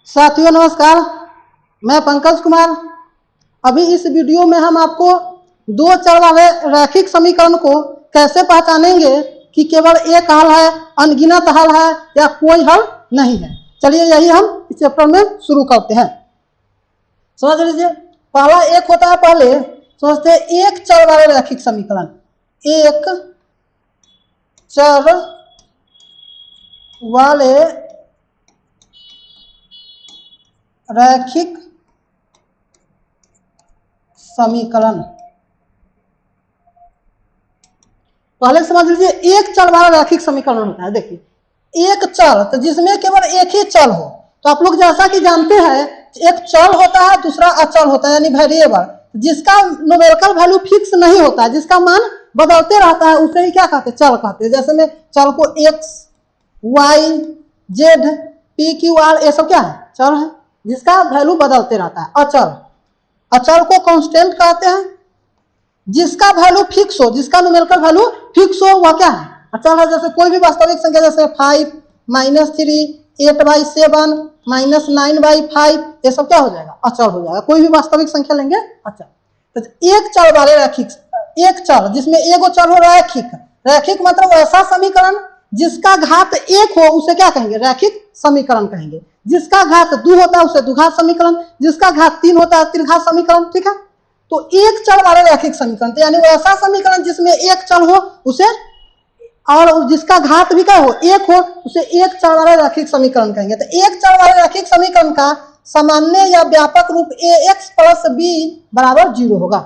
साथियों नमस्कार, मैं पंकज कुमार। अभी इस वीडियो में हम आपको दो चर वाले रैखिक समीकरण को कैसे पहचानेंगे कि केवल एक हल है, अनगिनत हल है या कोई हल नहीं है। चलिए यही हम इस चैप्टर में शुरू करते हैं। समझ लीजिए, पहला एक होता है, पहले समझते हैं एक चर वाले रैखिक समीकरण। एक चर वाले रैखिक समीकरण। पहले समझ लीजिए एक चर वाला रैखिक समीकरण होता है। देखिए एक चर तो जिसमें केवल एक ही चर हो, तो आप लोग जैसा कि जानते हैं एक चर होता है, दूसरा अचर होता है यानी वेरिएबल, जिसका न्यूमेरिकल वैल्यू फिक्स नहीं होता है, जिसका मान बदलते रहता है, उसे ही क्या कहते हैं, चर कहते हैं। जैसे में चर को x y z p q r ये सब क्या है, चर है जिसका वैल्यू बदलते रहता है। अचर, अचर को कांस्टेंट कहते हैं। जिसका वैल्यू फिक्स हो, जिसका न्यूमेरिकल वैल्यू फिक्स हो वह क्या है, अचर है। जैसे कोई भी वास्तविक संख्या, जैसे 5 -3 8/7 -9/5 ये सब क्या हो जाएगा, अचर हो जाएगा। कोई भी वास्तविक संख्या लेंगे अचर। तो एक चर वाले रैखिक, एक चर जिसमें एगो चर हो रैखिक। रैखिक मतलब ऐसा समीकरण जिसका घात एक हो उसे क्या कहेंगे, रैखिक समीकरण कहेंगे। जिसका घात 2 होता है उसे द्विघात समीकरण, जिसका घात 3 होता है त्रिघात समीकरण। ठीक है, तो एक चर वाले रैखिक समीकरण यानी वो ऐसा समीकरण जिसमें एक चर हो उसे, और जिसका घात भी क्या हो, एक हो, उसे एक चर वाले रैखिक समीकरण कहेंगे। तो एक चर वाले रैखिक समीकरण का सामान्य या व्यापक रूप ax + b = 0 होगा।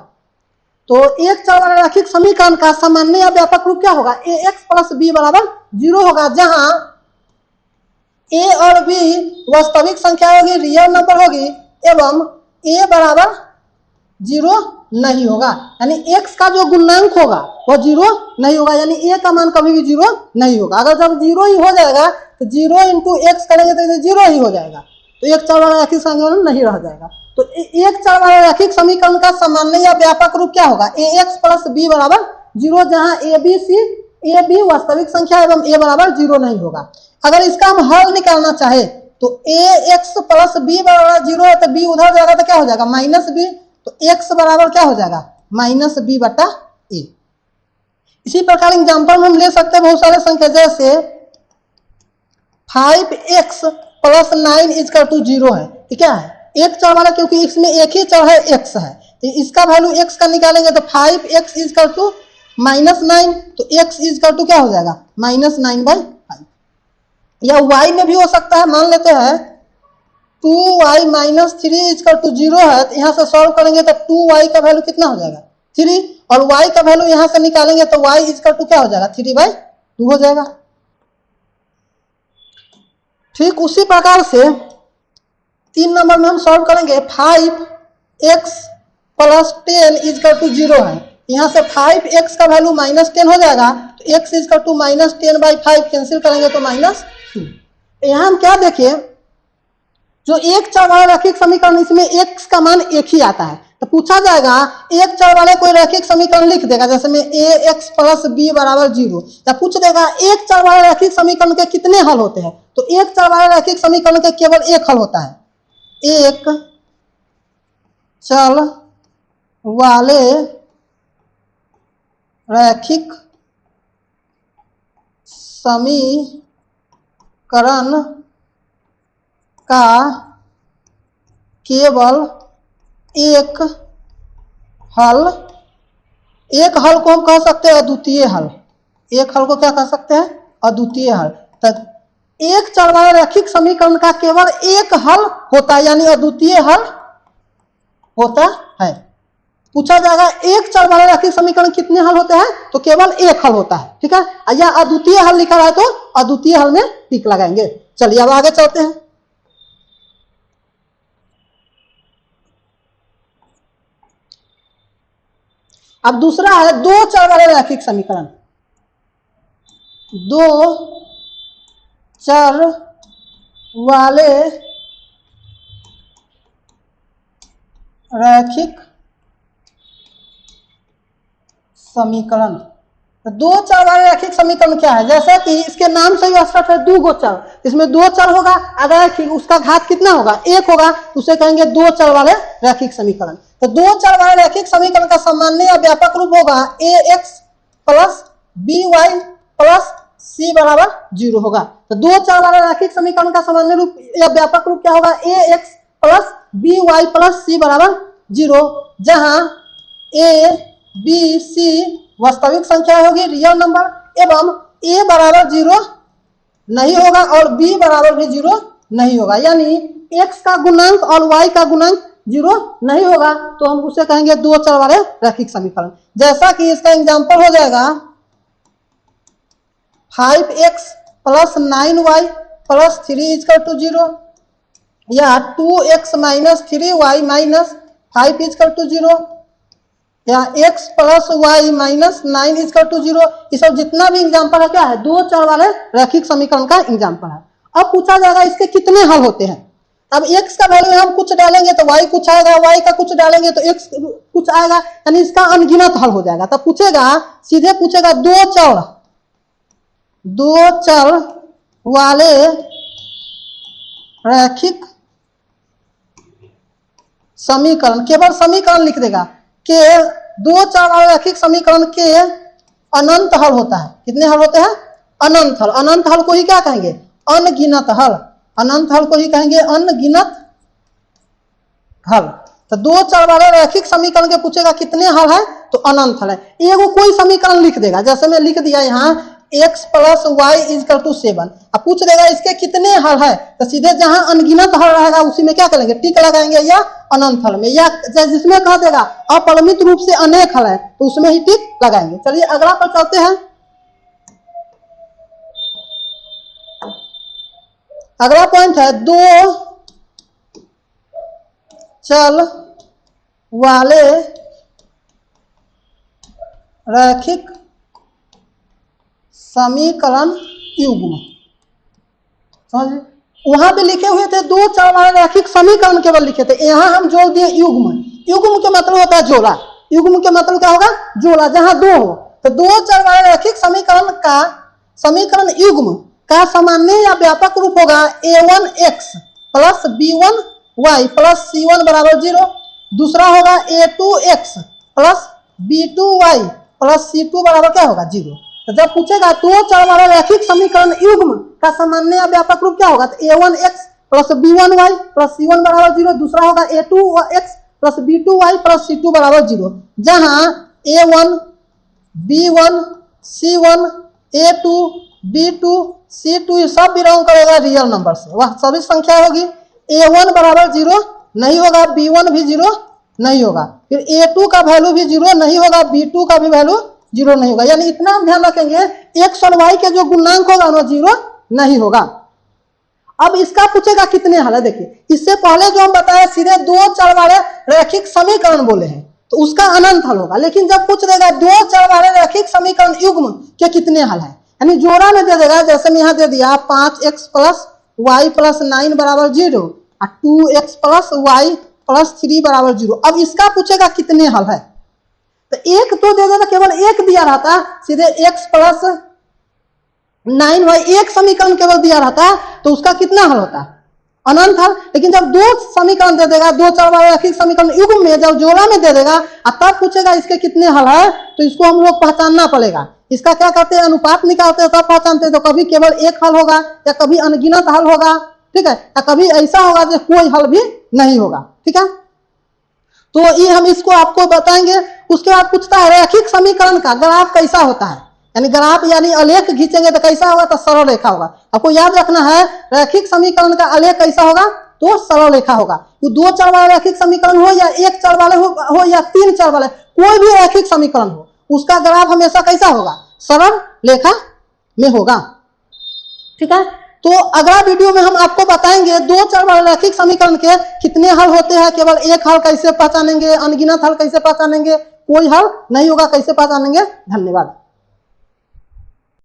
तो एक चर वाले रैखिक समीकरण का सामान्य या व्यापक रूप क्या होगा, ax + b = 0 होगा, जहां a और b वास्तविक संख्या होगी, रियल नंबर होगी, एवं a बराबर 0 नहीं होगा। यानी x का जो गुणांक होगा वो 0 नहीं होगा, यानी a का मान कभी भी 0 नहीं होगा। अगर जब 0 ही हो जाएगा तो 0 × x करेंगे तो 0 ही हो जाएगा, तो एक चर वाला रैखिक समीकरण नहीं रह जाएगा। तो एक चर वाला रैखिक समीकरण का सामान्य या व्यापक रूप क्या होगा, ax + b = 0, जहां a b वास्तविक संख्या एवं a = 0 नहीं होगा। अगर इसका हम हल निकालना चाहे तो ax + b = 0 है, तो b उधर जाएगा तो क्या हो जाएगा, -b, तो x बराबर क्या हो जाएगा, -b/a। इसी प्रकार एग्जाम्पल हम ले सकते हैं बहुत सारे संख्या, जैसे 5x + 9 = 0 है। ठीक है, एक चर वाला, क्योंकि इसमें एक ही चर है x है, तो इसका वैल्यू x का निकालेंगे तो 5x = -9, तो x = क्या हो जाएगा, -9/5। या y में भी हो सकता है, मान लेते हैं 2y - 3 = 0 है, तो यहाँ से सॉल्व करेंगे तो 2y का वैल्यू कितना हो जाएगा, 3, और y का वैल्यू यहाँ से निकालेंगे तो y = क्या हो जाएगा, 3/2 हो जाएगा। ठीक उसी प्रकार से 3 नंबर में हम सॉल्व करेंगे, 5x + 10 = 0 है, यहाँ से 5x का वैल्यू -10 हो जाएगा, तो x = -10/5 कैंसिल करेंगे तो -2। यहाँ हम क्या देखिए, जो एक चर वाला रैखिक समीकरण, इसमें x का मान एक ही आता है, तो पूछा जाएगा एक चर वाले कोई रैखिक समीकरण लिख देगा, जैसे में ax + b = 0, या पूछ देगा एक चर वाले रैखिक समीकरण के कितने हल होते हैं, तो एक चर वाले रैखिक समीकरण के केवल एक हल होता है। एक चर वाले रैखिक समीकरण का केवल एक हल, एक हल को हम कह सकते हैं अद्वितीय हल। एक हल को क्या कह सकते हैं, अद्वितीय हल। तो एक चर वाले रैखिक समीकरण का केवल एक हल होता है, यानी अद्वितीय हल होता है। पूछा जाएगा एक चर वाले रैखिक समीकरण कितने हल होते हैं, तो केवल एक हल होता है। ठीक है, या अद्वितीय हल लिखा है तो अद्वितीय हल में टिक लगाएंगे। चलिए अब आगे चलते हैं। अब दूसरा है दो चर वाले रैखिक समीकरण। दो चर वाले रैखिक समीकरण। तो दो चर वाले रैखिक समीकरण क्या है, जैसे कि इसके नाम से ही स्पष्ट है, दो चर, इसमें दो चर होगा, अगर उसका घात कितना होगा, एक होगा, तो उसे कहेंगे दो चर वाले रैखिक समीकरण। तो दो चर वाले रैखिक समीकरण का सामान्य या व्यापक रूप होगा ax plus by plus c बराबर 0 होगा। तो दो चर वाले रैखिक समीकरण का सामान्य रूप या व्यापक रूप क्या होगा, ax plus by plus c बराबर 0, जहां a b c वास्तविक संख्या होगी, रियल नंबर, एवं a बराबर 0 नहीं होगा और b बराबर भी 0 नहीं होगा, यानी x का गुणांक और y का गुणांक 0 नहीं होगा, तो हम उसे कहेंगे दो चर वाले रैखिक समीकरण। जैसा कि इसका एग्जांपल हो जाएगा 5x plus 9y plus 3 equal to 0, या 2x minus 3y minus 5 equal to 0, या x plus y minus 9 equal to 0। ये सब जितना भी एग्जाम्पल है क्या है, दो चर वाले रैखिक समीकरण का एग्जाम्पल है। अब पूछा जाएगा इसके कितने हल होते हैं। अब x का वैल्यू हम कुछ डालेंगे तो y कुछ आएगा, y का कुछ डालेंगे तो x कुछ आएगा, यानी इसका अनगिनत हल हो जाएगा। तब पूछेगा, सीधे पूछेगा दो चर वाले रैखिक समीकरण, केवल समीकरण लिख देगा के दो चर वाले रैखिक समीकरण के अनंत हल होता है। कितने हल होते हैं, अनंत हल। अनंत हल को ही क्या कहेंगे, अनगिनत हल। अनंत हल को ही कहेंगे अनगिनत हल। तो दो चर वाले रैखिक समीकरण के पूछेगा कितने हल है, तो अनंत हल है। एगो कोई समीकरण लिख देगा, जैसे मैं लिख दिया यहाँ x plus y equal to 7। अब पूछ देगा इसके कितने हल है, तो सीधे जहां अनगिनत हल रहेगा उसी में क्या करेंगे, टिक लगाएंगे, या अनंत हल में, या जिसमें कह देगा अपरिमित रूप से अनेक हल है तो उसमें ही टिक लगाएंगे। चलिए अगला पर चलते हैं। अगला पॉइंट है दो चर वाले रैखिक समीकरण युग्म। समझिए, वहां पे लिखे हुए थे दो चर वाले रैखिक समीकरण केवल लिखे थे, यहां हम जोड़ दिए युग्म। युग्म के मतलब होता है जोड़ा, युग्म के मतलब क्या होगा, जोड़ा, जहां दो हो। तो दो चर वाले रैखिक समीकरण का समीकरण युग्म का सामान्य या व्यापक रूप होगा a1x plus b1y plus c1 बराबर 0। दूसरा होगा a2x plus b2y plus c2 बराबर क्या होगा, 0। तो जब पूछेगा दो चर वाले रैखिक समीकरण युग्म का सामान्य या व्यापक रूप क्या होगा, तो a1x plus b1y plus c1 बराबर 0। दूसरा होगा a2x plus b2y plus c2 बराबर 0, जहां a1 b1 c1 a2 b2 c2 ये सब बिलोंग करेगा रियल नंबर से, वह सभी संख्या होगी। a1 बराबर 0 नहीं होगा, b1 भी 0 नहीं होगा, फिर a2 का वैल्यू भी 0 नहीं होगा, b2 का भी वैल्यू 0 नहीं होगा। यानी इतना हम ध्यान रखेंगे, x और y के जो गुणांक होगा वो 0 नहीं होगा। अब इसका पूछेगा कितने हल है, देखिए इससे पहले जो हम बताए सीधे दो चर वाले रैखिक समीकरण बोले हैं तो उसका अनंत हल होगा, लेकिन जब पूछ देगा दो चर वाले रैखिक समीकरण युग्म के कितने हल है, यानी जोड़ा में दे देगा, जैसे मैं यहाँ दे दिया 5x प्लस वाई प्लस 9 बराबर 0 और 2x प्लस वाई प्लस 3 बराबर 0। अब इसका पूछेगा कितने हल है, तो एक तो दे देता, केवल एक दिया रहता, सीधे x प्लस 9y एक समीकरण केवल दिया रहता तो उसका कितना हल होता, अनंत हल। लेकिन जब दो समीकरण दे देगा, दो चर वाले रैखिक समीकरण युग्म में जब जोड़ा में दे देगा और तब पूछेगा इसके कितने हल है, तो इसको हम लोग पहचानना पड़ेगा। इसका क्या करते हैं, अनुपात निकालते हैं तब पहचानते हैं। तो कभी केवल एक हल होगा या कभी अनगिनत हल होगा, ठीक है, या कभी ऐसा होगा जो कोई हल भी नहीं होगा, ठीक है। तो ये हम इसको आपको बताएंगे। उसके बाद पूछता है रैखिक समीकरण का ग्राफ कैसा होता है, यानी ग्राफ यानी आलेख खींचेंगे तो कैसा होगा, तो सरल रेखा होगा। आपको याद रखना है रैखिक समीकरण का आलेख कैसा होगा, तो सरल रेखा होगा। वो दो चर वाले रैखिक समीकरण हो या एक चर वाले हो या तीन चर वाले, कोई भी रैखिक समीकरण हो, उसका ग्राफ हमेशा कैसा होगा, सरल रेखा में होगा, ठीक है। तो अगला वीडियो में हम आपको बताएंगे दो चर वाले रैखिक समीकरण के कितने हल होते हैं, केवल एक हल कैसे पहचानेंगे, अनगिनत हल कैसे पहचानेंगे, कोई हल नहीं होगा कैसे पहचानेंगे। धन्यवाद।